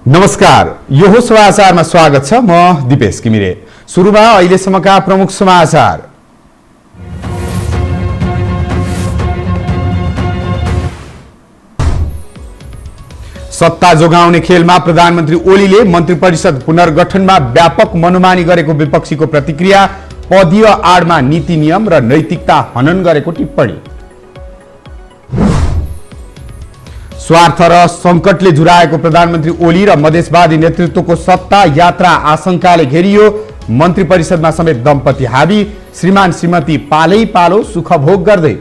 नमस्कार, यो हो समाचारमा स्वागत छ। म दिपेश किमिरे। सुरुमा अहिलेसम्मका प्रमुख समाचार। सत्ता जोगाउने खेलमा प्रधानमन्त्री ओलीले मन्त्री परिषद पुनर्गठनमा व्यापक मनोमानी गरेको विपक्षीको प्रतिक्रिया, पदीय आडमा नीति नियम र नैतिकता हनन गरेको टिप्पणी। स्वार्थ र संकटले जुराएको प्रधानमन्त्री ओली र मधेसवादी नेतृत्वको सत्ता यात्रा आशंकाले घेरियो। मन्त्री परिषदमा समेत दम्पति हावी, श्रीमान श्रीमती पालै पालो सुखभोग गर्दै।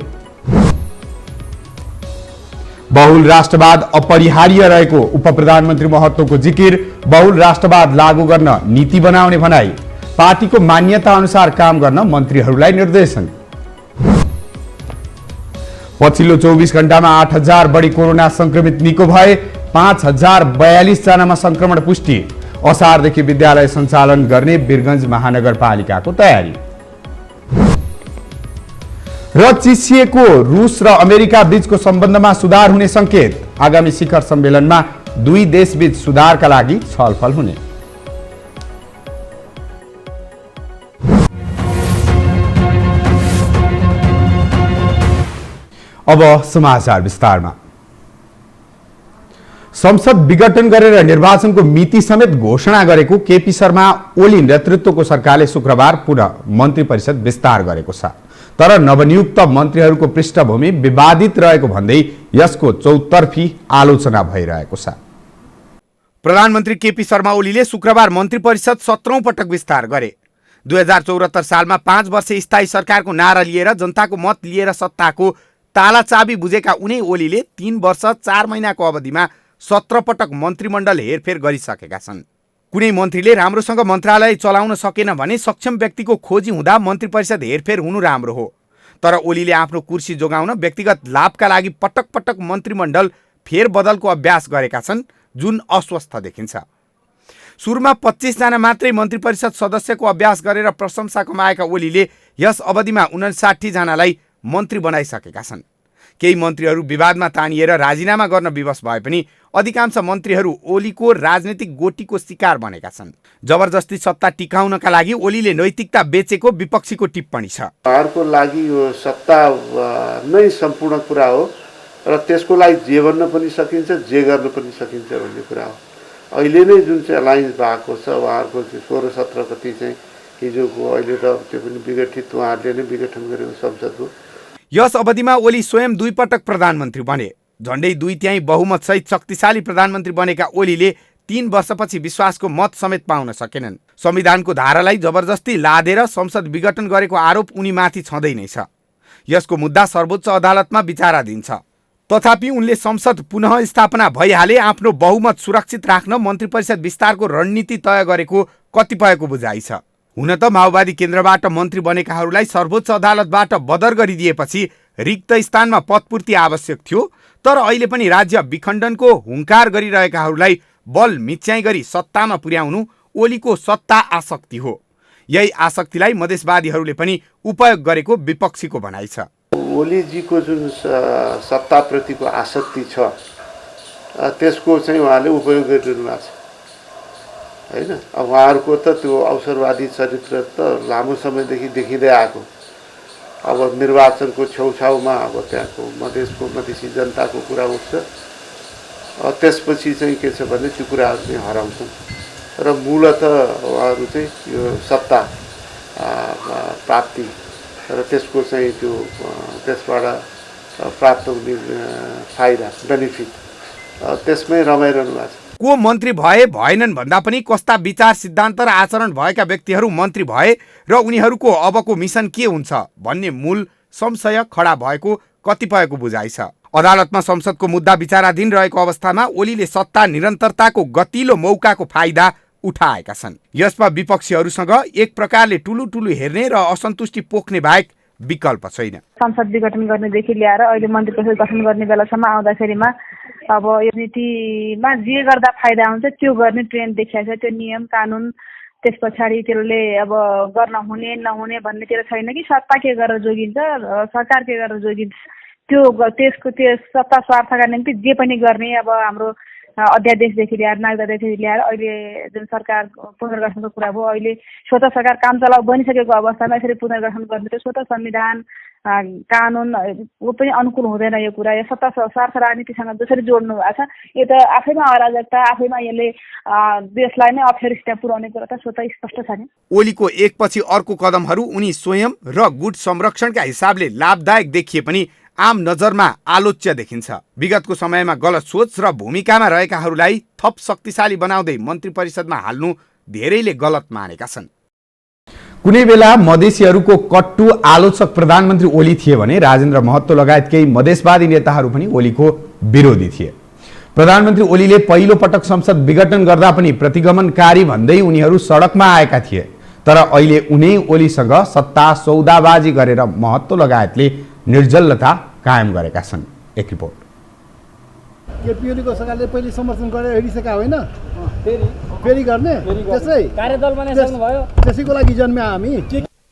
बहुल राष्ट्रवाद अपरिहार्य रहेको उपप्रधानमन्त्री महत्वको जिकिर, बहुल राष्ट्रवाद लागू गर्न नीति बनाउने भनाई। पार्टीको मान्यता अनुसार काम गर्न मन्त्रीहरूलाई निर्देशन। पछिल्लो 24 घण्टामा 8,000 बढी कोरोना संक्रमित निको भए, 5,042 जनामा संक्रमण पुष्टि। असारदेखि विद्यालय सञ्चालन गर्ने वीरगञ्ज महानगरपालिकाको तयारी। र चिसिएको रुस र अमेरिका बीचको सम्बन्धमा सुधार हुने संकेत। आगामी शिखर सम्मेलनमा दुई देशबीच सुधारका लागि छलफल हुने। अब समाचार विस्तारमा। संसद विघटन गरेर निर्वाचनको मिति समेत घोषणा गरेको केपी शर्मा ओली नेतृत्वको सरकारले शुक्रबार पुनः मन्त्री परिषद विस्तार गरेको छ। तर नवनियुक्त मन्त्रीहरूको पृष्ठभूमि विवादित रहेको भन्दै यसको चौतर्फी आलोचना भइरहेको छ। प्रधानमन्त्री केपी शर्मा ओलीले शुक्रबार मन्त्री परिषद 17औं पटक विस्तार गरे। 2074 सालमा 5 वर्ष स्थायी सरकारको नारा लिएर जनताको मत लिएर सत्ताको ताला चाबी बुझेका उनी ओलीले 3 वर्ष 4 महिनाको अवधिमा 17 पटक मन्त्रीमण्डल हेरफेर गरिसकेका छन्। कुनै मन्त्रीले राम्रोसँग मन्त्रालय चलाउन सकेन भने सक्षम व्यक्तिको खोजी हुँदा मन्त्री परिषद हेरफेर हुनु राम्रो हो। तर ओलीले आफ्नो कुर्सी जोगाउन व्यक्तिगत लाभका लागि पटक पटक मन्त्रीमण्डल फेरबदलको अभ्यास गरेका छन्, जुन अस्वस्थ देखिन्छ। सुरुमा 25 जना मात्रै मन्त्री परिषद सदस्यको अभ्यास गरेर प्रशंसा कमाएका ओलीले यस अवधिमा 59 जनालाई मन्त्री बनाइसकेका छन्। केही मन्त्रीहरू विवादमा तानिएर राजीनामा गर्न विवश भए पनि अधिकांश मन्त्रीहरू ओलीको राजनीतिक गोटीको शिकार बनेका छन्। जबरजस्ती सत्ता टिकाउनका लागि ओलीले नैतिकता बेचेको विपक्षीको टिप्पणी छ। उहाँहरूको लागि यो सत्ता नै सम्पूर्ण कुरा हो र त्यसको लागि जे भन्न पनि सकिन्छ, जे गर्न पनि सकिन्छ भन्ने कुरा हो। अहिले नै जुन चाहिँ अलायन्स भएको छ, उहाँहरूको 16-17 कति चाहिँ हिजोको, अहिले त त्यो पनि विघटित, उहाँहरूले नै विघटन गरेको संसदको। यस अवधिमा ओली स्वयं 2 पटक प्रधानमन्त्री बने। झण्डै 2/3 बहुमतसहित शक्तिशाली प्रधानमन्त्री बनेका ओलीले 3 वर्षपछि विश्वासको मत समेत पाउन सकेनन्। संविधानको धारालाई जबरजस्ती लादेर संसद विघटन गरेको आरोप उनीमाथि छँदै नै छ। यसको मुद्दा सर्वोच्च अदालतमा विचाराधीन छ। तथापि उनले संसद पुनः स्थापना भइहाले आफ्नो बहुमत सुरक्षित राख्न मन्त्री परिषद विस्तारको रणनीति तय गरेको कतिपयको बुझाइ छ। हुन त माओवादी केन्द्रबाट मन्त्री बनेकाहरूलाई सर्वोच्च अदालतबाट बदर गरिदिएपछि रिक्त स्थानमा पदपूर्ति आवश्यक थियो। तर अहिले पनि राज्य विखण्डनको हुङ्कार गरिरहेकाहरूलाई बल मिच्याइ गरी सत्तामा पुर्याउनु ओलीको सत्ता आसक्ति हो। यही आसक्तिलाई मधेसवादीहरूले पनि उपयोग गरेको विपक्षीको भनाइ छ। ओलीजीको जुन सत्ताप्रतिको आसक्ति छ त्यसको चाहिँ उहाँले उपयोग गरिरहनु भएको छ, होइन? अब उहाँहरूको त त्यो अवसरवादी चरित्र त लामो समयदेखि देखिँदै आएको। अब निर्वाचनको छेउछाउमा अब त्यहाँको मधेसी जनताको कुरा उठ्छ, त्यसपछि चाहिँ के छ भने त्यो कुराहरू चाहिँ हराउँछन् र मूलत उहाँहरू चाहिँ यो सत्ता प्राप्ति र त्यसको चाहिँ त्यो त्यसबाट प्राप्त हुने फाइदा, बेनिफिट, त्यसमै रमाइरहनु भएको छ। को मन्त्री भए भएनन् भन्दा पनि कस्ता विचार सिद्धान्त र आचरण भएका व्यक्तिहरू मन्त्री भए र उनीहरूको अबको मिसन के हुन्छ भन्ने मूल संशय खडा भएको कतिपयको बुझाइ छ। अदालतमा संसदको मुद्दा विचाराधीन रहेको अवस्थामा ओलीले सत्ता निरन्तरताको गतिलो मौकाको फाइदा उठाएका छन्। यसमा विपक्षीहरूसँग एक प्रकारले टुलु हेर्ने र असन्तुष्टि पोख्ने बाहेक विकल्प छैन। संसद विघटन गर्नेदेखि ल्याएर अहिले मन्त्री परिषद गठन गर्ने बेलासम्म आउँदाखेरिमा अब यो नीतिमा जे गर्दा फाइदा हुन्छ त्यो गर्ने ट्रेन्ड देखिएको छ। त्यो नियम कानुन त्यस पछाडि त्यसले अब गर्न हुने नहुने भन्नेतिर छैन कि सत्ता के गरेर जोगिन्छ, सरकार के गरेर जोगिन्छ, त्यो त्यसको त्यो सत्ता स्वार्थका निम्ति जे पनि गर्ने अब हाम्रो अध्यादेशदेखि ल्याएर नागरिकतादेखि ल्याएर अहिले जुन सरकार पुनर्गठनको कुरा भयो, अहिले स्वतः सरकार काम चलाउ बनिसकेको अवस्थामा यसरी पुनर्गठन गर्ने त स्वतः संविधान कानुन पनि अनुकूल हुँदैन यो कुरा। यो सत्ता स्वार्थ राजनीतिसँग जसरी जोड्नु भएको छ यो त आफैमा अराजकता, आफैमा यसले देशलाई नै अप्ठ्यारो पुर्याउने कुरा त स्वतः स्पष्ट छ नि। ओलीको एकपछि अर्को कदमहरू उनी स्वयं र गुट संरक्षणका हिसाबले लाभदायक देखिए पनि आम नजरमा आलोच्य देखिन्छ। विगतको समयमा गलत सोच र भूमिकामा रहेकाहरूलाई थप शक्तिशाली बनाउँदै मन्त्री परिषदमा हाल्नु धेरैले गलत मानेका छन्। कुनै बेला मधेसीहरूको कट्टु आलोचक प्रधानमन्त्री ओली थिए भने राजेन्द्र महतो लगायत केही मधेसवादी नेताहरू पनि ओलीको विरोधी थिए। प्रधानमन्त्री ओलीले पहिलो पटक संसद विघटन गर्दा पनि प्रतिगमनकारी भन्दै उनीहरू सडकमा आएका थिए। तर अहिले उनै ओलीसँग सत्ता सौदाबाजी गरेर महतो लगायतले निर्जलता कायम गरेका छन्। एक रिपोर्ट। केपी ओलीको सरकारले पहिले समर्थन गरेर हिँडिसकेका होइन, फेरि गर्ने त्यसै कार्यदल बनाइसक्नु भयो, त्यसैको लागि जन्म्या हामी।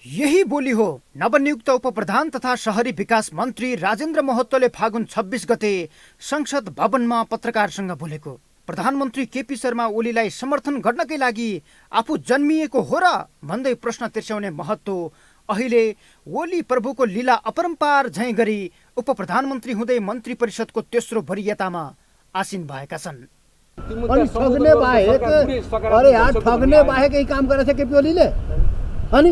यही बोली हो नवनियुक्त उपप्रधान तथा शहरी विकास मन्त्री राजेन्द्र महतोले फागुन 26 गते संसद भवनमा पत्रकारसँग बोलेको। प्रधानमन्त्री केपी शर्मा ओलीलाई समर्थन गर्नकै लागि आफू जन्मिएको हो र भन्दै प्रश्न तिर्स्याउने महतो अहिले ओली प्रभुको लीला अपरम्पार झैँ गरी उपप्रधानमन्त्री हुँदै मन्त्री परिषदको तेस्रो वरियतामा आसीन भएका छन्। अनि ठग्ने बाहेक अरे यार ठग्ने बाहेक केही काम गरेछ केपी ओलीले? अनि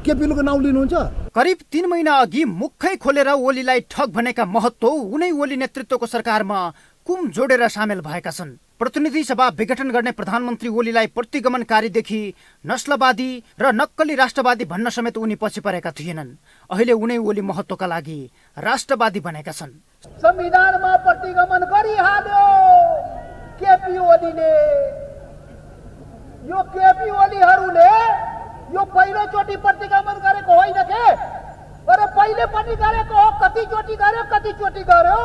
केपी ओलीको नाउँ लिनुहुन्छ? करिब 3 महिना अघि मुखै खोलेर ओलीलाई ठग भनेका महतो उनै ओली नेतृत्वको सरकारमा कुम जोडेर सामेल भएका छन्। प्रतिनिधि सभा विघटन गर्ने प्रधानमन्त्री ओलीलाई प्रतिगमनकारीदेखि नस्लवादी र नक्कली राष्ट्रवादी भन्न समेत उनी पछि परेका थिएनन्। अहिले उनै ओली महतोका लागि राष्ट्रवादी बनेका छन्। संविधानमा प्रतिगमन गरिहाल्यो केपी ओलीले। यो केपी ओलीहरूले यो पहिलोचोटि प्रतिगमन गरेको होइन के? अरे पहिले पनि गरेको हो, कतिचोटि गर्यो।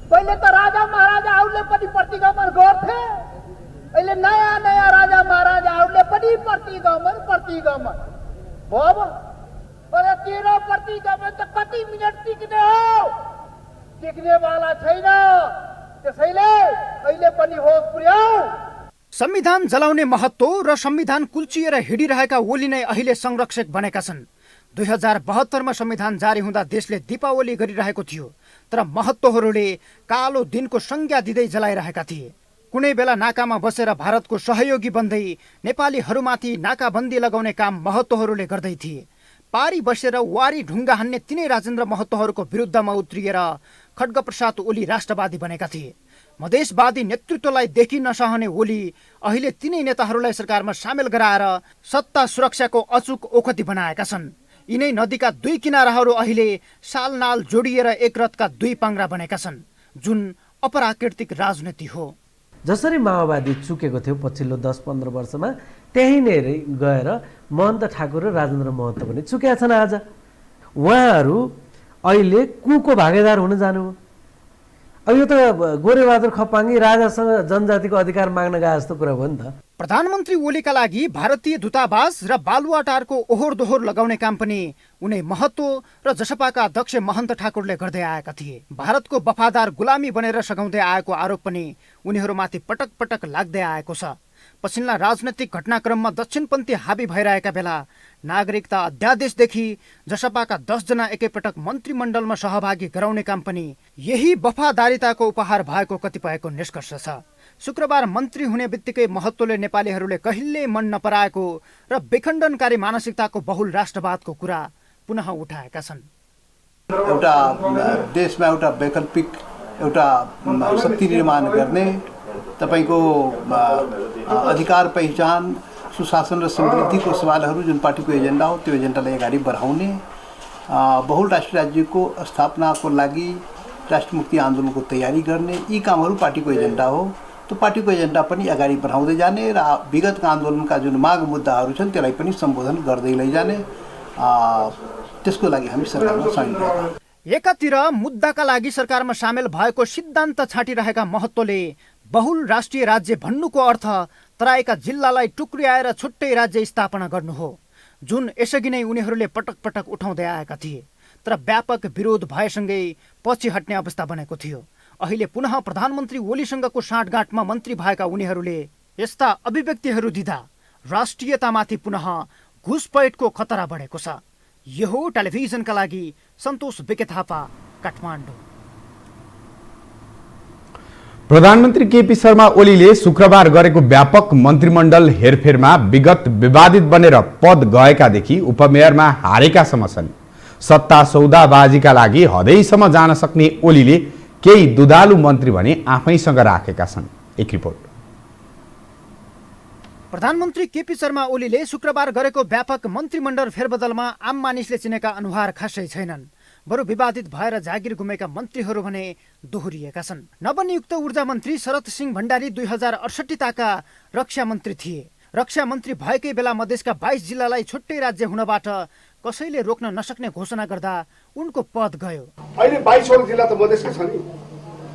पहिले त राजा महाराजाहरूले पनि प्रतिगमन गर्थे, अहिले नयाँ राजा महाराजाहरूले पनि प्रतिगमन भयो। अरे तेरो प्रतिगमन त कति मिनट टिक्ने हो? टिक्नेवाला छैन। त्यसैले अहिले पनि होस पुर्याऊ। संविधान जलाउने महत्व र संविधान कुल्चिएर हिँडिरहेका ओली नै अहिले संरक्षक बनेका छन्। 2072 मा संविधान जारी हुँदा देशले दीपावली गरिरहेको थियो, तर महत्वहरूले कालो दिनको संज्ञा दिँदै जलाइरहेका थिए। कुनै बेला नाकामा बसेर भारतको सहयोगी बन्दै नेपालीहरूमाथि नाकाबन्दी लगाउने काम महत्वहरूले गर्दै थिए। पारी बसेर वारी ढुङ्गा हान्ने तिनै राजेन्द्र महतोहरूको विरुद्धमा उत्रिएर खड्गप्रसाद ओली राष्ट्रवादी बनेका थिए। मधेसवादी नेतृत्वलाई देखि नसहने ओली अहिले तिनै नेताहरूलाई सरकारमा सामेल गराएर सत्ता सुरक्षाको अचुक ओखती बनाएका छन्। यिनै नदीका दुई किनाराहरू अहिले सालनाल जोडिएर एक रथका दुई पाङ्ग्रा बनेका छन्, जुन अपराकृतिक राजनीति हो। जसरी माओवादी चुकेको थियो पछिल्लो 10-15 वर्षमा, त्यही नै गएर महन्त ठाकुर र राजेन्द्र महतो पनि चुकेका छन्। आज उहाँहरू अहिले कुको भागीदार हुन जानुभयो। अब यो त गोरेबहादुर खप्पाङ्गी राजासँग जनजातिको अधिकार माग्न गए जस्तो कुरा भयो नि त। प्रधानमन्त्री ओलीका लागि भारतीय दूतावास र बालुवाटारको ओहोर दोहोर लगाउने काम पनि उनै महतो र जसपाका अध्यक्ष महन्त ठाकुरले गर्दै आएका थिए। भारतको वफादार गुलामी बनेर सघाउँदै आएको आरोप पनि उनीहरूमाथि पटक पटक लाग्दै आएको छ। पछिल्ला राजनैतिक घटनाक्रममा दक्षिणपन्थी हाबी भइरहेका बेला नागरिकता अध्यादेशदेखि जसपाका 10 जना एकैपटक मन्त्रीमण्डलमा सहभागी गराउने काम पनि यही वफादारिताको उपहार भएको कतिपयको निष्कर्ष छ। शुक्रबार मन्त्री हुने बित्तिकै महतोले नेपालीहरूले कहिल्यै मन नपराएको र विखण्डनकारी मानसिकताको बहुल राष्ट्रवादको कुरा पुनः उठाएका छन्। एउटा देशमा एउटा वैकल्पिक एउटा शक्ति निर्माण गर्ने, तपाईको अधिकार पहिचान, सुशासन र समृद्धिको सवालहरू जुन पार्टीको एजेन्डा हो त्यो एजेन्डालाई अगाडि बढाउने, बहुल राष्ट्रिय राज्यको स्थापनाको लागि राष्ट्रिय मुक्ति आन्दोलनको तयारी गर्ने, यी कामहरू पार्टीको एजेन्डा हो। त्यो पार्टीको एजेन्डा पनि अगाडि बढाउँदै जाने र विगतका आन्दोलनका जुन माग मुद्दाहरू छन् त्यसलाई पनि सम्बोधन गर्दै लैजाने, त्यसको लागि हामी सरकारमा सामेल भएका। एकातिर मुद्दाका लागि सरकारमा सामेल भएको सिद्धान्त छाटिरहेका महतोले बहुल राष्ट्रिय राज्य भन्नुको अर्थ तराईका जिल्लालाई टुक्रियाएर छुट्टै राज्य स्थापना गर्नु हो, जुन यसअघि नै उनीहरूले पटक पटक उठाउँदै आएका थिए। तर व्यापक विरोध भएसँगै पछि हट्ने अवस्था बनेको थियो। अहिले पुनः प्रधानमन्त्री ओलीसँगको साँठगाँठमा मन्त्री भएका उनीहरूले यस्ता अभिव्यक्तिहरू दिँदा राष्ट्रियतामाथि पुनः घुसपैठको खतरा बढेको छ। यो हो टेलिभिजनका लागि सन्तोष बिके थापा, काठमाडौँ। प्रधानमन्त्री केपी शर्मा ओलीले शुक्रबार गरेको व्यापक मन्त्रीमण्डल हेरफेरमा विगत विवादित बनेर पद गएकादेखि उपमेयरमा हारेकासम्म छन्। सत्ता सौदाबाजीका लागि हदैसम्म जान सक्ने ओलीले केही दुधालु मन्त्री भने आफैसँग राखेका छन्। एक रिपोर्ट। प्रधानमन्त्री केपी शर्मा ओलीले शुक्रबार गरेको व्यापक मन्त्रीमण्डल फेरबदलमा आम मानिसले चिनेका अनुहार खासै छैनन्। बरु विवादित भएर जागिर गुमेका मन्त्रीहरू भने दोहोरिएका छन्। नवनियुक्त ऊर्जा मन्त्री शरद सिंह भण्डारी 2068 ताका रक्षा मन्त्री थिए। रक्षा मन्त्री भएकै बेला मधेसका 22 जिल्लालाई छुट्टै राज्य हुनबाट कसैले रोक्न नसक्ने घोषणा गर्दा उनको पद गयो। अहिले 22 वटा जिल्ला त मधेसकै छ नि।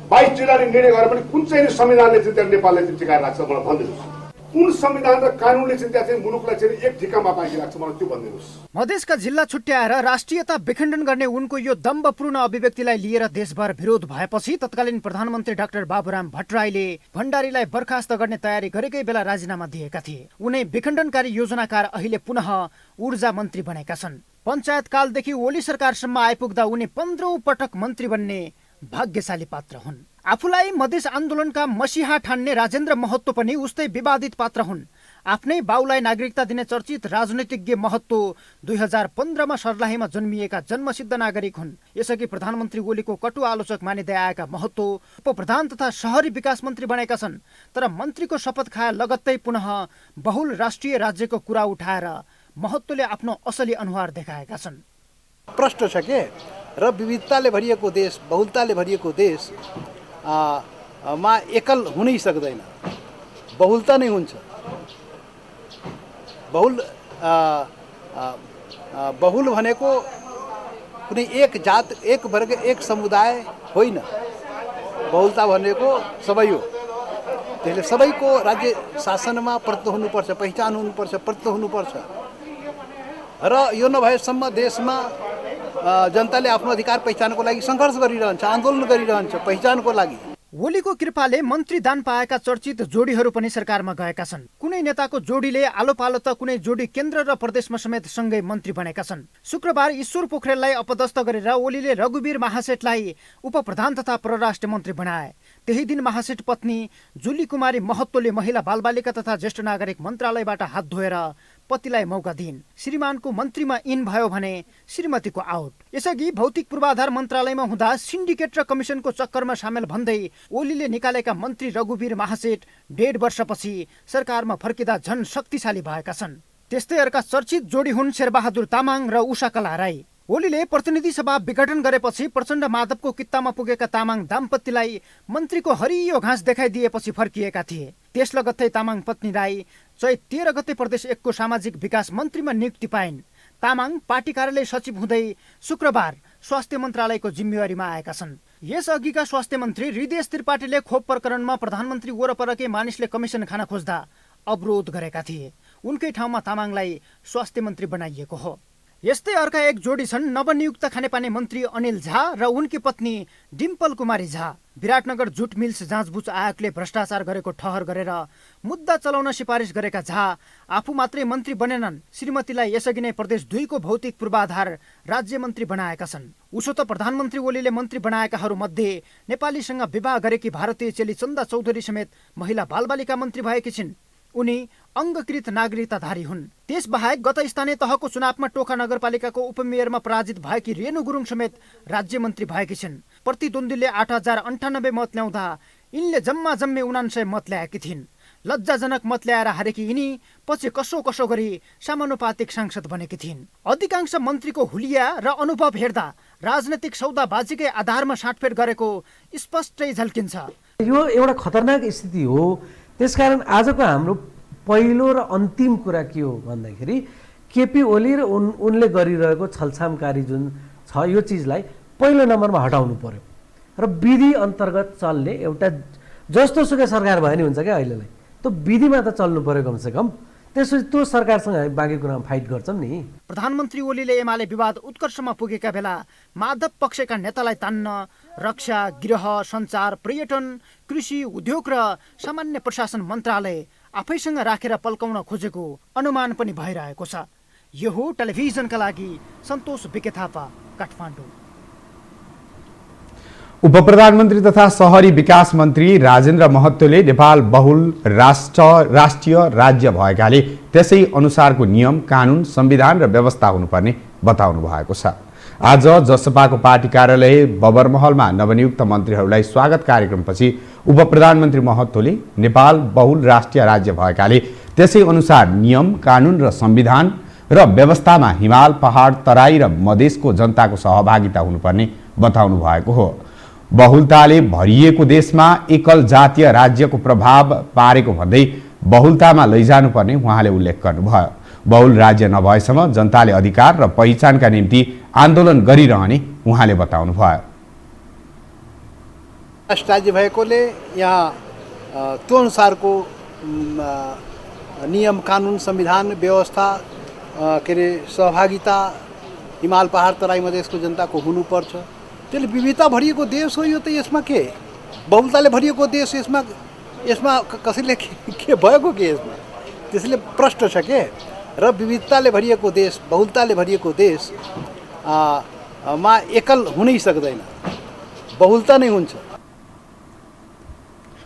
22 जिल्लाले निर्णय गरे पनि कुन चाहिँ संविधानले चाहिँ त्यहाँ नेपालले चाहिँ टिकाएर राख्छ मलाई भनिदिनुहोस्। कुन संविधान र कानुनले चाहिँ त्यहाँ चाहिँ मुलुकलाई चाहिँ एक ठिकामा बाँधिराख्छ मलाई त्यो भनिदिनुहोस्। मधेसका जिल्ला छुट्याएर राष्ट्रियता विखण्डन गर्ने उनको यो दम्भपूर्ण अभिव्यक्तिलाई लिएर देशभर विरोध भएपछि तत्कालीन प्रधानमन्त्री डाक्टर बाबुराम भट्टराईले भण्डारीलाई बर्खास्त गर्ने तयारी गरेकै बेला राजीनामा दिएका थिए। उनै विखण्डनकारी योजनाकार अहिले पुनः ऊर्जा मन्त्री बनेका छन्। पञ्चायत कालदेखि ओली सरकारसम्म आइपुग्दा उनी 15औं पटक मन्त्री बन्ने भाग्यशाली पात्र हुन्। आफूलाई मधेस आन्दोलनका मसिहा ठान्ने राजेन्द्र महतो पनि उस्तै विवादित पात्र हुन्। आफ्नै बाउलाई नागरिकता दिने चर्चित राजनीतिज्ञ महतो 2015मा सर्लाहीमा जन्मिएका जन्मसिद्ध नागरिक हुन्। यसअघि प्रधानमन्त्री ओलीको कटु आलोचक मानिँदै आएका महतो उपप्रधान तथा शहरी विकास मन्त्री बनेका छन्। तर मन्त्रीको शपथ खाए लगत्तै पुनः बहुल राष्ट्रिय राज्यको कुरा उठाएर महतोले आफ्नो असली अनुहार देखाएका छन्। प्रश्न छ के र विविधताले भरिएको देश, बहुलताले भरिएको देश मा एकल हुनै सक्दैन, बहुलता नै हुन्छ। बहुल भनेको कुनै एक जात, एक वर्ग, एक समुदाय होइन। बहुलता भनेको सबै हो। त्यसले सबैको राज्य शासनमा प्रत्यक्ष हुनुपर्छ, पहिचान हुनुपर्छ, प्रत्यक्ष हुनुपर्छ। र यो नभएसम्म देशमा जनताले आफ्नो अधिकार पहिचानको लागि सङ्घर्ष गरिरहन्छ, आन्दोलन गरिरहन्छ पहिचानको लागि। ओलीको कृपाले मन्त्री दान पाएका चर्चित जोडीहरू पनि सरकारमा गएका छन्। कुनै नेताको जोडीले आलो पालो त कुनै जोडी केन्द्र र प्रदेशमा समेत सँगै मन्त्री बनेका छन्। शुक्रबार ईश्वर पोखरेललाई अपदस्थ गरेर ओलीले रघुवीर महासेठलाई उपप्रधान तथा परराष्ट्र मन्त्री बनाए। त्यही दिन महासेठ पत्नी जुली कुमारी महतोले महिला बालबालिका तथा ज्येष्ठ नागरिक मन्त्रालयबाट हात धोएर पतिलाई मौका दिइन्। श्रीमानको मन्त्रीमा इन भयो भने श्रीमतीको आउट। यसअघि भौतिक पूर्वाधार मन्त्रालयमा हुँदा सिन्डिकेट र कमिसनको चक्करमा सामेल भन्दै ओलीले निकालेका मन्त्री रघुवीर महासेठ 1.5 वर्षपछि सरकारमा फर्किँदा झन शक्तिशाली भएका छन्। त्यस्तै अर्का चर्चित जोडी हुन् शेरबहादुर तामाङ र उषाकला राई। ओलीले प्रतिनिधि सभा विघटन गरेपछि प्रचण्ड माधवको कित्तामा पुगेका तामाङ दाम्पत्यलाई मन्त्रीको हरियो घाँस देखाइदिएपछि फर्किएका थिए। त्यस लगत्तै तामाङ पत्नी राई चैत 13 गते प्रदेश 1 को सामाजिक विकास मन्त्रीमा नियुक्ति पाइन्। तामाङ पार्टी कार्यालय सचिव हुँदै शुक्रबार स्वास्थ्य मन्त्रालयको जिम्मेवारीमा आएका छन्। यसअघिका स्वास्थ्य मन्त्री हृदय त्रिपाठीले खोप प्रकरणमा प्रधानमन्त्री वरपरकै मानिसले कमिसन खान खोज्दा अवरोध गरेका थिए। उनकै ठाउँमा तामाङलाई स्वास्थ्य मन्त्री बनाइएको हो। यस्तै अर्का एक जोडी छन् नवनियुक्त खानेपानी मन्त्री अनिल झा र उनकी पत्नी डिम्पल कुमारी झा। विराटनगर जुट मिल्स जाँचबुझ आयोगले भ्रष्टाचार गरेको ठहर गरेर मुद्दा चलाउन सिफारिस गरेका झा आफू मात्रै मन्त्री बनेनन्। श्रीमतीलाई यसअघि नै प्रदेश 2 को भौतिक पूर्वाधार राज्य मन्त्री बनाएका छन्। उसो त प्रधानमन्त्री ओलीले मन्त्री बनाएकाहरू मध्ये नेपालीसँग विवाह गरेकी भारतीय चेली चन्दा चौधरी समेत महिला बालबालिका मन्त्री भएकी छिन्। उनी अङ्गकृत नागरिकताधारी हुन्। त्यसबाहेक गत स्थानीय तहको चुनावमा टोखा नगरपालिकाको उपमेयरमा पराजित भएकी रेणु गुरुङ समेत राज्य मन्त्री भएकी छिन्। प्रतिद्वन्द्वीले 8098 मत ल्याउँदा यिनले जम्मा 99 मत ल्याएकी थिइन्। लज्जाजनक मत ल्याएर हारेकी यिनी पछि कसो कसो गरी समानुपातिक सांसद बनेकी थिइन्। अधिकांश मन्त्रीको हुलिया र अनुभव हेर्दा राजनैतिक सौदाबाजीकै आधारमा साटफेट गरेको स्पष्टै झल्किन्छ। यो एउटा खतरनाक स्थिति हो। त्यसकारण आजको हाम्रो पहिलो र अन्तिम कुरा के हो भन्दाखेरि केपी ओली र उनले गरिरहेको छलछामकारी जुन छ यो चिजलाई पहिलो नम्बरमा हटाउनु पर्यो र विधि अन्तर्गत चल्ने एउटा जस्तो सुकै सरकार भयो नि हुन्छ क्या अहिलेलाई त्यो विधिमा त चल्नु पर्यो कमसेकम। त्यसपछि त्यो सरकारसँग हामी बाँकी कुरामा फाइट गर्छौँ नि। प्रधानमन्त्री ओलीले एमाले विवाद उत्कर्षमा पुगेका बेला माधव पक्षका नेतालाई तान्न रक्षा, गृह, सञ्चार, पर्यटन, कृषि, उद्योग र सामान्य प्रशासन मन्त्रालय आफैसँग राखेर पल्काउन खोजेको अनुमान पनि भइरहेको छ। यो हो टेलिभिजनका लागि सन्तोष बिके थापा, काठमाडौँ। उपप्रधानमन्त्री तथा शहरी विकास मन्त्री राजेन्द्र महतोले नेपाल बहुल राष्ट्रिय राज्य भएकाले त्यसै अनुसारको नियम, कानुन, संविधान र व्यवस्था हुनुपर्ने बताउनु भएको छ। आज जसपाको पार्टी कार्यालय बबरमहलमा नवनियुक्त मन्त्रीहरूलाई स्वागत कार्यक्रमपछि उपप्रधानमन्त्री महतोले नेपाल बहुल राष्ट्रिय राज्य भएकाले त्यसै अनुसार नियम, कानुन र संविधान र व्यवस्थामा हिमाल, पहाड, तराई र मधेसको जनताको सहभागिता हुनुपर्ने बताउनु भएको हो। बहुलताले भरिएको देशमा एकल जातीय राज्यको प्रभाव पारेको भन्दै बहुलतामा लैजानुपर्ने उहाँले उल्लेख गर्नुभयो। बहुल राज्य नभएसम्म जनताले अधिकार र पहिचानका निम्ति आन्दोलन गरिरहने उहाँले बताउनुभयो। राष्ट्र राज्य भएकोले यहाँ त्यो अनुसारको नियम, कानुन, संविधान, व्यवस्था, के अरे सहभागिता हिमाल, पहाड, तराई, मधेसको जनताको हुनुपर्छ। त्यसले विविधता भरिएको देश हो यो, त यसमा के बहुलताले भरिएको देश, यसमा कसैले के भएको के यसमा, त्यसले प्रष्ट छ के। र विविधताले भरिएको देश, बहुलताले भरिएको देश मा एकल हुनै सक्दैन, बहुलता नै हुन्छ।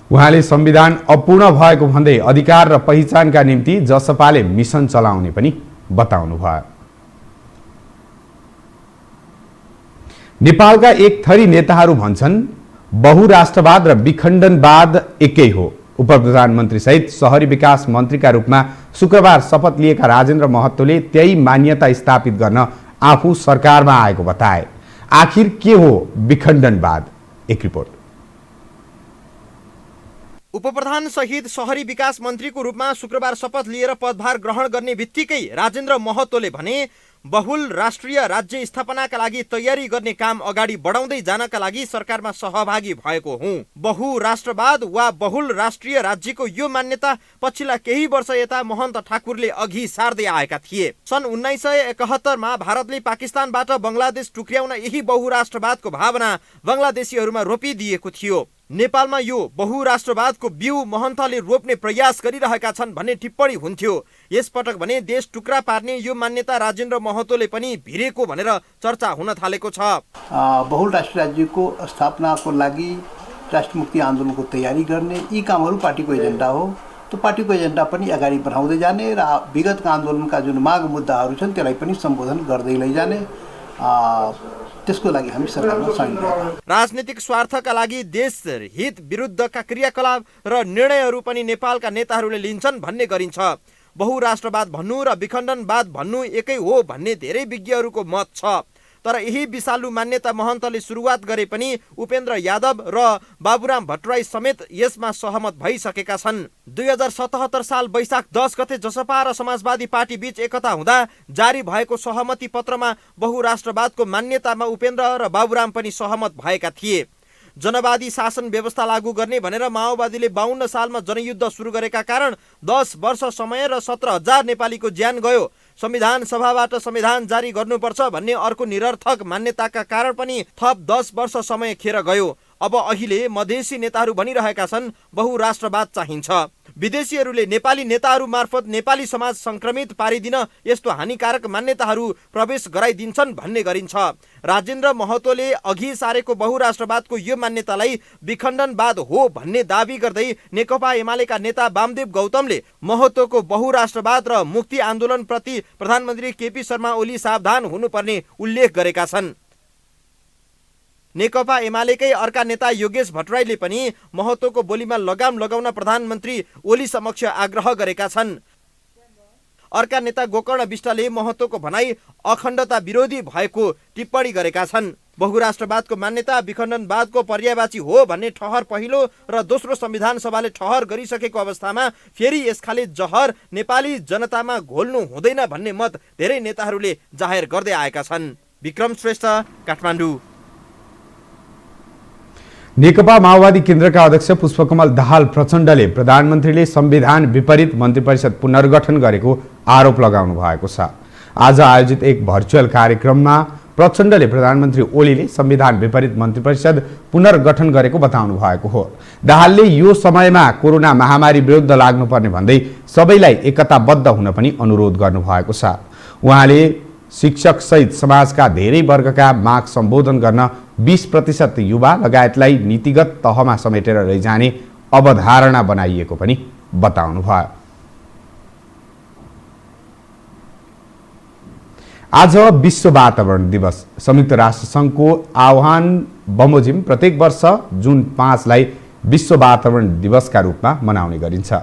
उहाँले संविधान अपूर्ण भएको भन्दै अधिकार र पहिचानका निम्ति जसपाले मिसन चलाउने पनि बताउनुभयो। नेपालका एक थरी नेताहरू भन्छन् बहुराष्ट्रवाद र विखण्डनवाद एकै हो। उपप्रधानमन्त्री सहित शहरी विकास मन्त्रीका रूपमा शुक्रबार शपथ लिएका राजेन्द्र महतोले त्यही मान्यता स्थापित गर्न आफू सरकारमा आएको बताए। आखिर के हो विखण्डनवाद? एक रिपोर्ट। उपप्रधान सहित शहरी विकास मन्त्रीको रूपमा शुक्रबार शपथ लिएर पदभार ग्रहण गर्ने बित्तिकै राजेन्द्र महतोले भने बहुल राष्ट्रिय राज्य स्थापनाका लागि तयारी गर्ने काम अगाडि बढाउँदै जानका लागि सरकारमा सहभागी भएको हुँ। बहुराष्ट्रवाद वा बहुल राष्ट्रिय राज्यको यो मान्यता पछिल्ला केही वर्ष यता महन्त ठाकुरले अघि सार्दै आएका थिए। सन् 1971 मा भारतले पाकिस्तानबाट बङ्गलादेश टुक्र्याउन यही बहुराष्ट्रवादको भावना बङ्गलादेशीहरूमा रोपिदिएको थियो। नेपालमा यो बहुराष्ट्रवादको बिउ महन्तले रोप्ने प्रयास गरिरहेका छन् भन्ने टिप्पणी हुन्थ्यो। यसपटक भने देश टुक्रा पार्ने यो मान्यता राजेन्द्र महतोले पनि भिरेको भनेर चर्चा हुन थालेको छ। बहुल राष्ट्रिय राज्यको स्थापनाको लागि राष्ट्रिय मुक्ति आन्दोलनको तयारी गर्ने यी कामहरू पार्टीको एजेन्डा हो। त्यो पार्टीको एजेन्डा पनि अगाडि बढाउँदै जाने र विगतका आन्दोलनका जुन माग मुद्दाहरू छन् त्यसलाई पनि सम्बोधन गर्दै लैजाने, त्यसको लागि हामी सरकारमा साइन गर्छौँ। राजनीतिक स्वार्थका लागि देश हित विरुद्धका क्रियाकलाप र निर्णयहरू पनि नेपालका नेताहरूले लिन्छन् भन्ने गरिन्छ। बहुराष्ट्रवाद भन्नु र विखण्डनवाद भन्नु एकै हो भन्ने धेरै विज्ञहरूको मत छ। तर यही विषालु मान्यता महन्तले सुरुवात गरे पनि उपेन्द्र यादव र बाबुराम भट्टराई समेत यसमा सहमत भइसकेका छन्। 2077 साल वैशाख 10 गते जसपा र समाजवादी पार्टी बीच एकता हुँदा जारी भएको सहमति पत्रमा बहुराष्ट्रवादको मान्यतामा उपेन्द्र र बाबुराम पनि सहमत भएका थिए। जनवादी शासन व्यवस्था लागू गर्ने भनेर माओवादीले 52 सालमा जनयुद्ध सुरु गरेका कारण 10 वर्ष समय र 17,000 नेपालीको ज्यान गयो। संविधान सभाबाट संविधान जारी गर्नुपर्छ भन्ने अर्को निरर्थक मान्यताका कारण पनि थप 10 वर्ष समय खेर गयो। अब अहिले मधेसी नेताहरू भनिरहेका छन् बहुराष्ट्रवाद चाहिन्छ। विदेशीहरूले नेपाली नेताहरू मार्फत नेपाली समाज संक्रमित पारिदिन यस्तो हानिकारक मान्यताहरू प्रवेश गराइदिन्छन् भन्ने गरिन्छ। राजेन्द्र महतोले अघि सारेको बहुराष्ट्रवादको यो मान्यतालाई विखण्डनवाद हो भन्ने दावी गर्दै नेकपा एमालेका नेता वामदेव गौतमले महतोको बहुराष्ट्रवाद र मुक्ति आन्दोलन प्रति प्रधानमन्त्री केपी शर्मा ओली सावधान हुनुपर्ने उल्लेख गरेका छन्। नेकपा एमालेकै अर्का नेता योगेश भट्टराईले पनि महतोको बोलीमा लगाम लगाउन प्रधानमन्त्री ओली समक्ष आग्रह गरेका छन्। अर्का नेता गोकर्ण विष्टले महतोको भनाई अखण्डता विरोधी भएको टिप्पणी गरेका छन्। बहुराष्ट्रवादको मान्यता विखण्डनवादको पर्यायवाची हो भन्ने ठहर पहिलो र दोस्रो संविधान सभाले ठहर गरिसकेको अवस्थामा फेरि यसखाले जहर नेपाली जनतामा घोल्नु हुँदैन भन्ने मत धेरै नेताहरूले जाहेर गर्दै आएका छन्। विक्रम श्रेष्ठ, काठमाडौँ। नेकपा माओवादी केन्द्रका अध्यक्ष पुष्पकमल दाहाल प्रचण्डले प्रधानमन्त्रीले संविधान विपरीत मन्त्री परिषद पुनर्गठन गरेको आरोप लगाउनु भएको छ। आज आयोजित एक भर्चुअल कार्यक्रममा प्रचण्डले प्रधानमन्त्री ओलीले संविधान विपरीत मन्त्री परिषद पुनर्गठन गरेको बताउनु भएको हो। दाहालले यो समयमा कोरोना महामारी विरुद्ध लाग्नुपर्ने भन्दै सबैलाई एकताबद्ध हुन पनि अनुरोध गर्नुभएको छ। उहाँले शिक्षक सहित समाजका धेरै वर्गका माग सम्बोधन गर्न 20% युवा लगायतलाई नीतिगत तहमा समेटेर लैजाने अवधारणा बनाइएको पनि बताउनुभयो। आज विश्व वातावरण दिवस। संयुक्त राष्ट्र संघको आह्वान बमोजिम प्रत्येक वर्ष जुन 5 लाई विश्व वातावरण दिवसका रूपमा मनाउने गरिन्छ।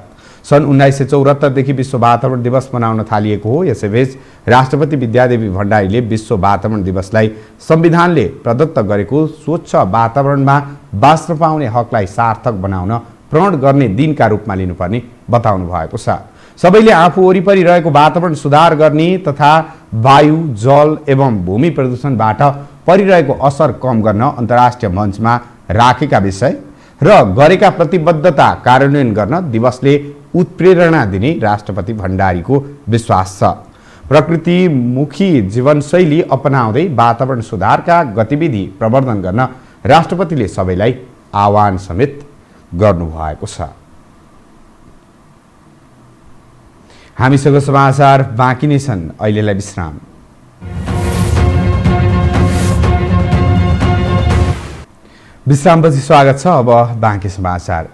सन् 1974 देखि विश्व वातावरण दिवस मनाउन थालिएको हो। यसैबीच राष्ट्रपति विद्यादेवी भण्डारीले विश्व वातावरण दिवसलाई संविधानले प्रदत्त गरेको स्वच्छ वातावरणमा बाँच्न पाउने हकलाई सार्थक बनाउन प्रण गर्ने दिनका रूपमा लिनुपर्ने बताउनु भएको छ। सबैले आफू वरिपरि रहेको वातावरण सुधार गर्ने तथा वायु, जल एवं भूमि प्रदूषणबाट परिरहेको असर कम गर्न अन्तर्राष्ट्रिय मञ्चमा राखेका विषय र गरेका प्रतिबद्धता कार्यान्वयन गर्न दिवसले उत्प्रेरणा दिने राष्ट्रपति भण्डारीको विश्वास छ। प्रकृतिमुखी जीवनशैली अपनाउँदै वातावरण सुधारका गतिविधि प्रवर्धन गर्न राष्ट्रपतिले सबैलाई आह्वान समेत गर्नुभएको छ। हामीसँग समाचार बाँकी नै छन्। अहिलेलाई विश्राम। विश्रामपछि स्वागत छ। अब बाँकी समाचार।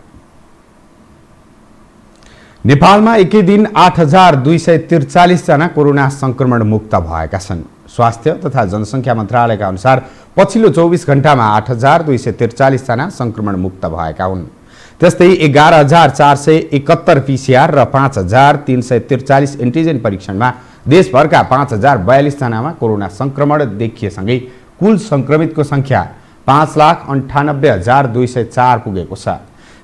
नेपालमा एकै दिन 8243 जना कोरोना संक्रमण मुक्त भएका छन्। स्वास्थ्य तथा जनसङ्ख्या मन्त्रालयका अनुसार पछिल्लो 24 घण्टामा 8243 जना संक्रमण मुक्त भएका हुन्। त्यस्तै 11471 पीसीआर र 5343 एन्टिजेन परीक्षणमा देशभरका 5042 जनामा कोरोना संक्रमण देखिएसँगै कुल संक्रमितको संख्या 5,98,204 पुगेको छ।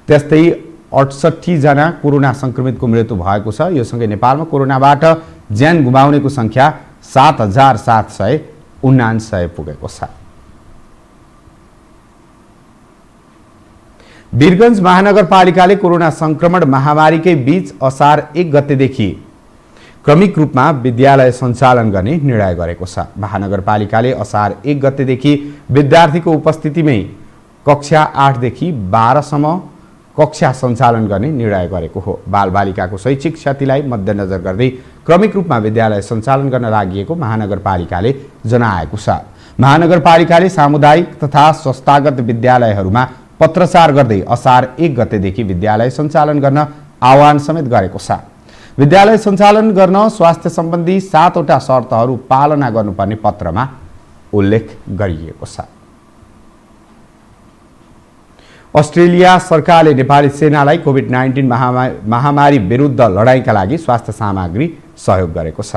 त्यस्तै 68 जना कोरोना संक्रमितको मृत्यु भएको छ। यो सँगै नेपालमा कोरोनाबाट ज्यान गुमाउनेको संख्या 7,779 पुगेको छ। वीरगञ्ज महानगरपालिकाले कोरोना संक्रमण महामारीकै बीच असार 1 गतेदेखि क्रमिक रूपमा विद्यालय सञ्चालन गर्ने निर्णय गरेको छ। महानगरपालिकाले असार 1 गतेदेखि विद्यार्थीको उपस्थितिमै कक्षा 8 देखि 12 सम्म कक्षा सञ्चालन गर्ने निर्णय गरेको हो। बालबालिकाको शैक्षिक क्षतिलाई मध्यनजर गर्दै क्रमिक रूपमा विद्यालय सञ्चालन गर्न लागि महानगरपालिकाले जनाएको छ। महानगरपालिकाले सामुदायिक तथा संस्थागत विद्यालयहरूमा पत्रचार गर्दै असार 1 गतेदेखि विद्यालय सञ्चालन गर्न आह्वान समेत गरेको छ। विद्यालय सञ्चालन गर्न स्वास्थ्य सम्बन्धी 7 वटा शर्तहरू पालना गर्नुपर्ने पत्रमा उल्लेख गरिएको छ। अस्ट्रेलिया सरकारले नेपाली सेनालाई कोभिड-19 महामारी विरुद्ध लडाईँका लागि स्वास्थ्य सामग्री सहयोग गरेको छ।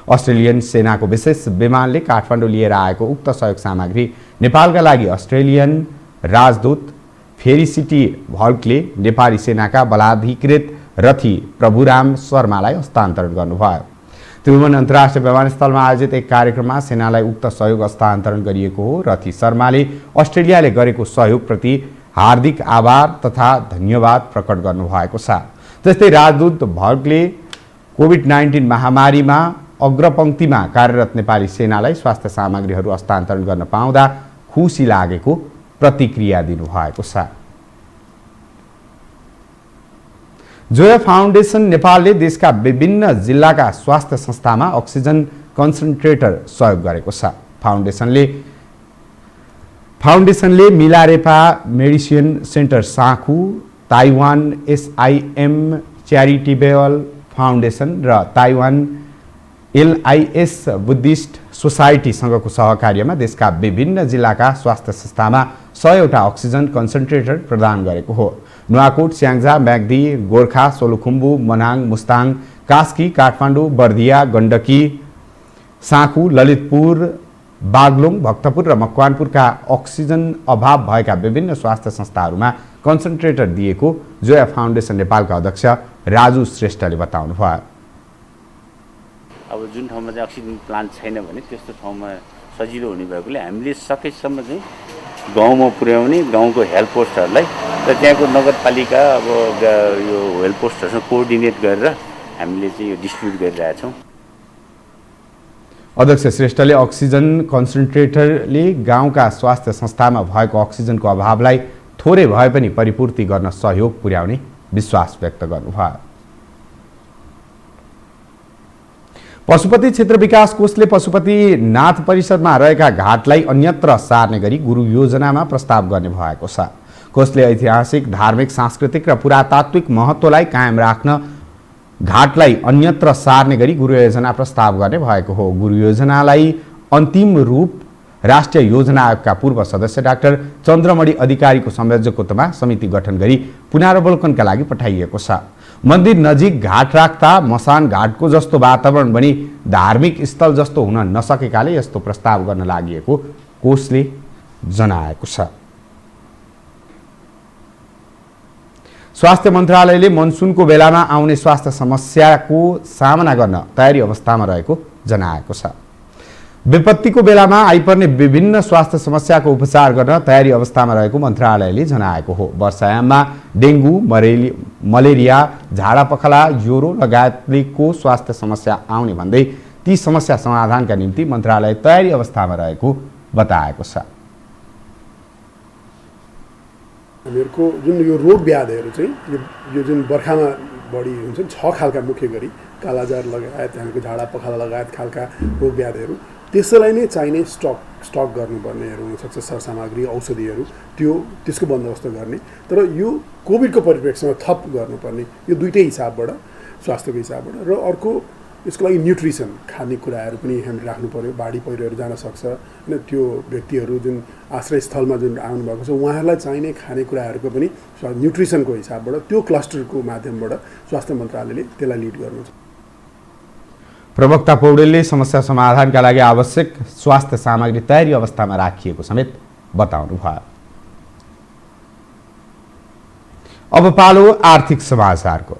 अस्ट्रेलियन सेनाको विशेष विमानले काठमाडौँ लिएर आएको उक्त सहयोग सामग्री नेपालका लागि अस्ट्रेलियन राजदूत फेरिसिटी भल्कले नेपाली सेनाका बलाधिकृत रथी प्रभुराम शर्मालाई हस्तान्तरण गर्नुभयो। त्रिभुवन अन्तर्राष्ट्रिय विमानस्थलमा आयोजित एक कार्यक्रममा सेनालाई उक्त सहयोग हस्तान्तरण गरिएको हो। रथी शर्माले अस्ट्रेलियाले गरेको सहयोगप्रति हार्दिक आभार तथा धन्यवाद प्रकट गर्नुभएको छ। त्यस्तै राजदूत भल्कले कोभिड-19 महामारीमा अग्रपङ्क्तिमा कार्यरत नेपाली सेनालाई स्वास्थ्य सामग्रीहरू हस्तान्तरण गर्न पाउँदा खुसी लागेको प्रतिक्रिया दिनुभएको छ। जोया फाउन्डेसन नेपालले देशका विभिन्न जिल्लाका स्वास्थ्य संस्थामा अक्सिजन कन्सन्ट्रेटर सहयोग गरेको छ। फाउन्डेसनले Milarepa medicine centre Sankhu, Taiwan SIM charitable foundation र ताइवान LIS बुद्धिस्ट सोसाइटीसँगको सहकार्यमा देशका विभिन्न जिल्लाका स्वास्थ्य संस्थामा 100 वटा अक्सिजन कन्सन्ट्रेटर प्रदान गरेको हो। नुवाकोट, स्याङ्जा, म्याग्दी, गोर्खा, सोलुखुम्बु, मनाङ, मुस्ताङ, कास्की, काठमाडौँ, बर्दिया, गण्डकी, साँखु, ललितपुर, बागलुङ, भक्तपुर र मकवानपुरका अक्सिजन अभाव भएका विभिन्न स्वास्थ्य संस्थाहरूमा कन्सन्ट्रेटर दिएको जोया फाउन्डेसन नेपालका अध्यक्ष राजु श्रेष्ठले बताउनुभयो। अब जुन ठाउँमा चाहिँ अक्सिजन प्लान्ट छैन भने त्यस्तो ठाउँमा सजिलो हुने भएकोले हामीले सकेसम्म चाहिँ गाउँमा पुर्याउने गाउँको हेल्थ पोस्टहरूलाई र त्यहाँको नगरपालिका अब यो हेल्थ पोस्टहरूसँग कोअर्डिनेट गरेर हामीले चाहिँ यो डिस्ट्रिब्युट गरिरहेछौँ। अध्यक्ष श्रेष्ठले अक्सिजन कन्सन्ट्रेटरले गाउँका स्वास्थ्य संस्थामा भएको अक्सिजनको अभावलाई थोरै भए पनि परिपूर्ति गर्न सहयोग पुर्याउने विश्वास व्यक्त गर्नुभयो। पशुपति क्षेत्र विकास कोषले पशुपतिनाथ परिषदमा रहेका घाटलाई अन्यत्र सार्ने गरी गुरु योजनामा प्रस्ताव गर्ने भएको छ। कोषले ऐतिहासिक, धार्मिक, सांस्कृतिक र पुरातात्विक महत्त्वलाई कायम राख्न घाटलाई अन्यत्र सार्ने गरी गुरु योजना प्रस्ताव गर्ने भएको हो। गुरु योजनालाई अन्तिम रूप राष्ट्रिय योजना आयोगका पूर्व सदस्य डाक्टर चन्द्रमणि अधिकारीको संयोजकत्वमा समिति गठन गरी पुनरावलोकनका लागि पठाइएको छ। मन्दिर नजिक घाट राख्दा मसान घाटको जस्तो वातावरण बनी धार्मिक स्थल जस्तो हुन नसकेकाले यस्तो प्रस्ताव गर्न लागि कोषले जनाएको छ। स्वास्थ्य मन्त्रालयले मनसुनको बेलामा आउने स्वास्थ्य समस्याको सामना गर्न तयारी अवस्थामा रहेको जनाएको छ। विपत्तिको बेलामा आइपर्ने विभिन्न स्वास्थ्य समस्याको उपचार गर्न तयारी अवस्थामा रहेको मन्त्रालयले जनाएको हो। वर्षायाममा डेङ्गु, मलेरिया, झाडा पखाला, ज्वरो लगायतको स्वास्थ्य समस्या आउने भन्दै ती समस्या समाधानका निम्ति मन्त्रालय तयारी अवस्थामा रहेको बताएको छ। हामीहरूको जुन यो रोग व्याधिहरू चाहिँ यो जुन बर्खामा बढी हुन्छ 6 खालका मुख्य गरी कालाजार लगायत हामीको झाडा पखाला लगायत खालका रोग व्याधिहरू त्यसलाई नै चाहिने स्टक गर्नुपर्नेहरू हुनसक्छ, सरसामग्री, औषधिहरू त्यसको बन्दोबस्त गर्ने। तर यो कोभिडको परिप्रेक्ष्यमा थप गर्नुपर्ने यो दुईटै हिसाबबाट, स्वास्थ्यको हिसाबबाट र अर्को यसको लागि न्युट्रिसन, खानेकुराहरू पनि हामीले राख्नु पर्यो। बाढी पहिरोहरू जान सक्छ होइन, त्यो व्यक्तिहरू जुन आश्रयस्थलमा जुन आउनुभएको छ उहाँहरूलाई चाहिने खानेकुराहरूको पनि न्युट्रिसनको हिसाबबाट त्यो क्लस्टरको माध्यमबाट स्वास्थ्य मन्त्रालयले त्यसलाई लिड गर्नु छ। प्रवक्ता पौडेलले समस्या समाधानका लागि आवश्यक स्वास्थ्य सामग्री तयारी अवस्थामा राखिएको समेत बताउनु भयो। अब पालो आर्थिक समाचारको।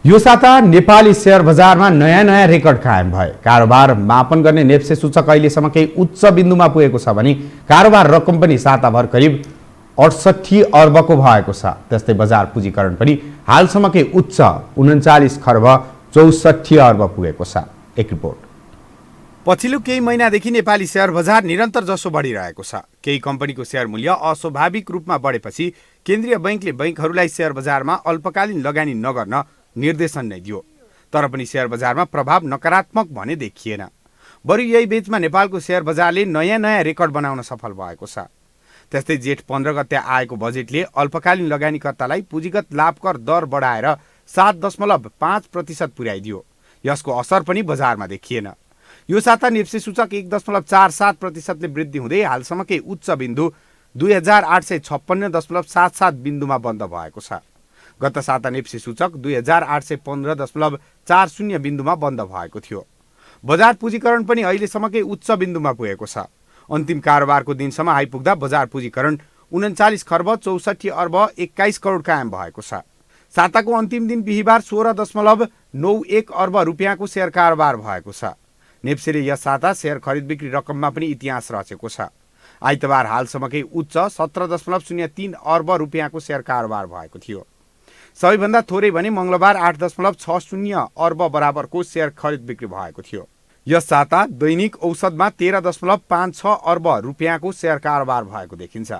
यो साता नेपाली शेयर बजारमा नयाँ रेकर्ड कायम भए। कारोबार मापन गर्ने नेप्से सूचक अहिलेसम्म केही उच्च बिन्दुमा पुगेको छ भने कारोबार रकम पनि साताभर करिब 68 अर्बको भएको छ। त्यस्तै बजार पुँजीकरण पनि हालसम्म केही उच्च 39 खर्ब 64 अर्ब पुगेको छ। एक रिपोर्ट। पछिल्लो केही महिनादेखि नेपाली शेयर बजार निरन्तर जसो बढिरहेको छ। केही कम्पनीको शेयर मूल्य अस्वाभाविक रूपमा बढेपछि केन्द्रीय बैंकले बैंकहरूलाई शेयर बजारमा अल्पकालीन लगानी नगर्न निर्देशन नै दियो। तर पनि शेयर बजारमा प्रभाव नकारात्मक भने देखिएन। बरु यही बीचमा नेपालको शेयर बजारले नयाँ रेकर्ड बनाउन सफल भएको छ। त्यस्तै जेठ 15 गते आएको बजेटले अल्पकालीन लगानीकर्तालाई पुँजीगत लाभकर दर बढाएर 7.5% पुर्याइदियो। यसको असर पनि बजारमा देखिएन। यो साता नेप्से सूचक 1.47% वृद्धि हुँदै हालसम्म केही उच्च बिन्दु 2856.77 बिन्दुमा बन्द भएको छ। गत साता नेप्से सूचक 2815.40 बिन्दुमा बन्द भएको थियो। बजार पुँजीकरण पनि अहिलेसम्म केही उच्च बिन्दुमा पुगेको छ। अन्तिम कारोबारको दिनसम्म आइपुग्दा बजार पुँजीकरण 39 खर्ब 64 अर्ब 21 करोड कायम भएको छ। साताको अन्तिम दिन बिहिबार 16.91 अर्ब रुपियाँको शेयर कारोबार भएको छ। नेप्सेले यस साता शेयर खरिद बिक्री रकममा पनि इतिहास रचेको छ। आइतबार हालसम्म केही उच्च 17.03 अर्ब रुपियाँको शेयर कारोबार भएको थियो। सबैभन्दा थोरै भने मङ्गलबार 8.60 अर्ब बराबरको शेयर खरिद बिक्री भएको थियो। यस साता दैनिक औसतमा 13.56 अर्ब रुपियाँको शेयर कारोबार भएको देखिन्छ।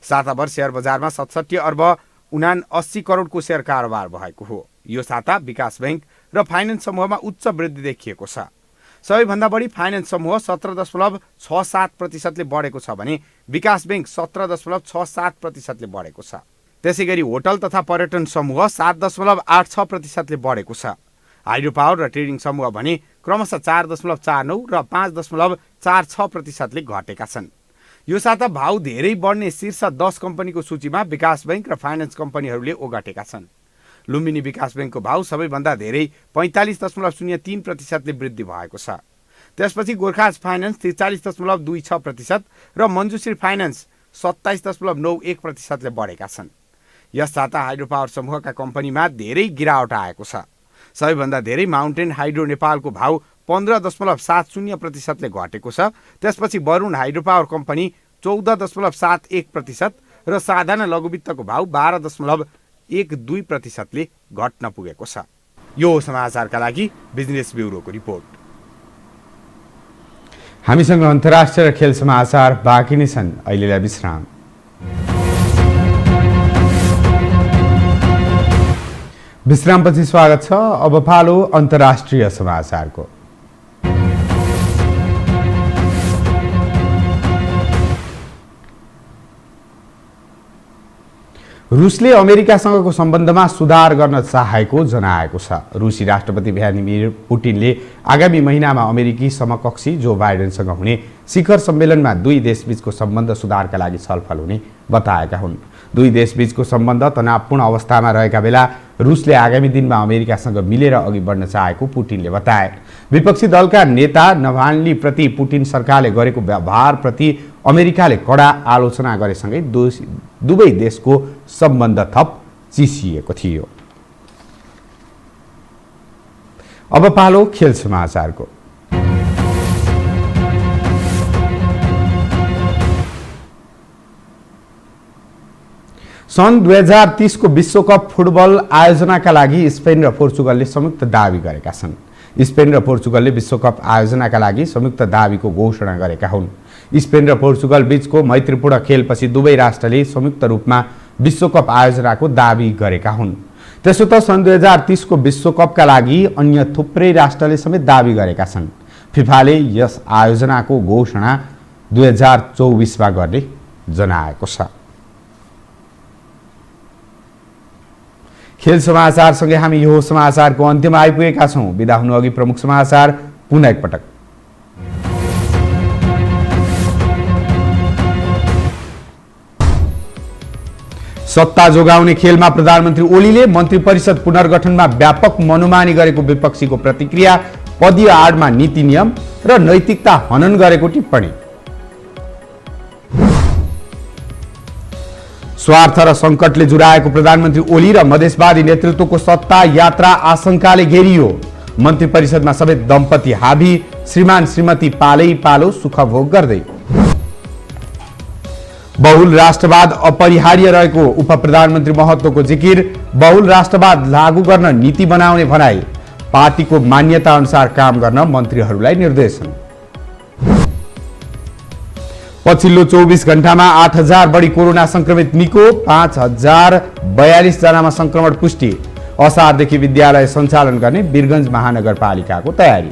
साताभर शेयर बजारमा 67 अर्ब 79 करोडको शेयर कारोबार भएको हो। यो साता विकास बैंक र फाइनेन्स समूहमा उच्च वृद्धि देखिएको छ। सबैभन्दा बढी फाइनेन्स समूह 17.67%ले बढेको छ भने विकास बैंक 17.67%ले बढेको छ। त्यसैगरी होटल तथा पर्यटन समूह 7.86%ले बढेको छ। हाइड्रो पावर र ट्रेडिङ समूह भने क्रमशः 4.49 र 5.46%ले घटेका छन्। यो साता भाउ धेरै बढ्ने शीर्ष 10 कम्पनीको सूचीमा विकास बैंक र फाइनेन्स कम्पनीहरूले ओगटेका छन्। लुम्बिनी विकास बैंकको भाउ सबैभन्दा धेरै 45.03%ले वृद्धि भएको छ। त्यसपछि गोर्खाज फाइनेन्स 43.26% र मञ्जुश्री फाइनेन्स 27.91%ले बढेका छन्। यस साता हाइड्रो पावर समूहका कम्पनीमा धेरै गिरावट आएको छ। सबैभन्दा धेरै माउन्टेन हाइड्रो नेपालको भाउ 15.70% घटेको छ। त्यसपछि वरुण हाइड्रो पावर कम्पनी 14.71% र साधारण लघुवित्तको भाउ 12.12% घट्न पुगेको छ। यो समाचारका लागि बिजनेस ब्युरोको रिपोर्ट। हामीसँग अन्तर्राष्ट्रिय र खेल समाचार बाँकी नै छन्। अहिलेलाई विश्राम। विश्रामपछि स्वागत छ। अब पालो अन्तर्राष्ट्रिय समाचारको। रुसले अमेरिकासँगको सम्बन्धमा सुधार गर्न चाहेको जनाएको छ। रुसी राष्ट्रपति भ्लादिमिर पुटिनले आगामी महिनामा अमेरिकी समकक्षी जो बाइडेनसँग हुने शिखर सम्मेलनमा दुई देशबीचको सम्बन्ध सुधारका लागि छलफल हुने बताएका हुन्। दुई देशबीचको सम्बन्ध तनावपूर्ण अवस्थामा रहेका बेला रुसले आगामी दिनमा अमेरिकासँग मिलेर अघि बढ्न चाहेको पुटिनले बताए। विपक्षी दलका नेता नभाल्नी प्रति पुटिन सरकारले गरेको व्यवहारप्रति अमेरिकाले कडा आलोचना गरेसँगै दुवै देशको सम्बन्ध थप चिसिएको थियो। अब पालो खेल समाचारको। सन् 2030 को विश्वकप फुटबल आयोजनाका लागि स्पेन र पोर्चुगलले संयुक्त दावी गरेका छन्। स्पेन र पोर्चुगलले विश्वकप आयोजनाका लागि संयुक्त दावीको घोषणा गरेका हुन्। स्पेन र पोर्चुगल बीचको मैत्रीपूर्ण खेलपछि दुवै राष्ट्रले संयुक्त रूपमा विश्वकप आयोजनाको दावी गरेका हुन्। त्यसो त सन् 2030 को विश्वकपका लागि अन्य थुप्रै राष्ट्रले समेत दावी गरेका छन्। फिफाले यस आयोजनाको घोषणा 2024 मा गर्ने जनाएको छ। खेल समाचारसँगै हामी यो समाचारको अन्त्यमा आइपुगेका छौं। बिदा हुनु अघि प्रमुख समाचार पुनः एकपटक। सत्ता जोगाउने खेलमा प्रधानमन्त्री ओलीले मन्त्री परिषद पुनर्गठनमा व्यापक मनोमानी गरेको विपक्षीको प्रतिक्रिया, पदीय आडमा नीति नियम र नैतिकता हनन गरेको टिप्पणी। स्वार्थ र संकटले जुराएको प्रधानमन्त्री ओली र मधेसवादी नेतृत्वको सत्ता यात्रा आशंकाले घेरियो। मन्त्री परिषदमा समेत दम्पति हाबी, श्रीमान श्रीमती पालै पालो सुख भोग गर्दै। बहुल राष्ट्रवाद अपरिहार्य रहेको उप प्रधानमन्त्री महत्वको जिकिर, बहुल राष्ट्रवाद लागू गर्न नीति बनाउने भनाई, पार्टीको मान्यता अनुसार काम गर्न मन्त्रीहरूलाई निर्देशन। पछिल्लो 24 घण्टामा 8000 बढी कोरोना संक्रमित निको, 5042 जनामा संक्रमण पुष्टि। असारदेखि विद्यालय सञ्चालन गर्ने वीरगञ्ज महानगरपालिकाको तयारी।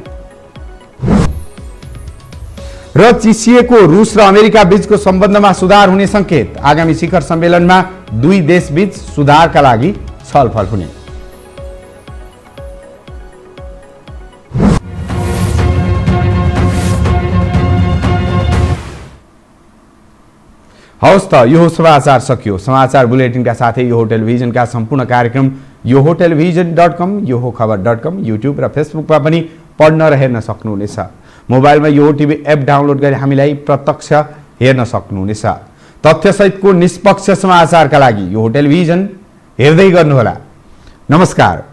र चिसिएको रुस र अमेरिका बीचको सम्बन्धमा सुधार हुने संकेत। आगामी शिखर सम्मेलनमा दुई देशबीच सुधारका लागि छलफल हुने। हवस् त यो समाचार सकियो। समाचार बुलेटिनका साथै यो टेलिभिजनका सम्पूर्ण कार्यक्रम यो टेलिभिजन.com, यो खबर.com, युट्युब र फेसबुकमा पनि पढ्न र हेर्न सक्नुहुनेछ। मोबाइलमा यो टिभी एप डाउनलोड गरी हामीलाई प्रत्यक्ष हेर्न सक्नुहुनेछ। तथ्यसहितको निष्पक्ष समाचारका लागि यो टेलिभिजन हेर्दै गर्नुहोला। नमस्कार।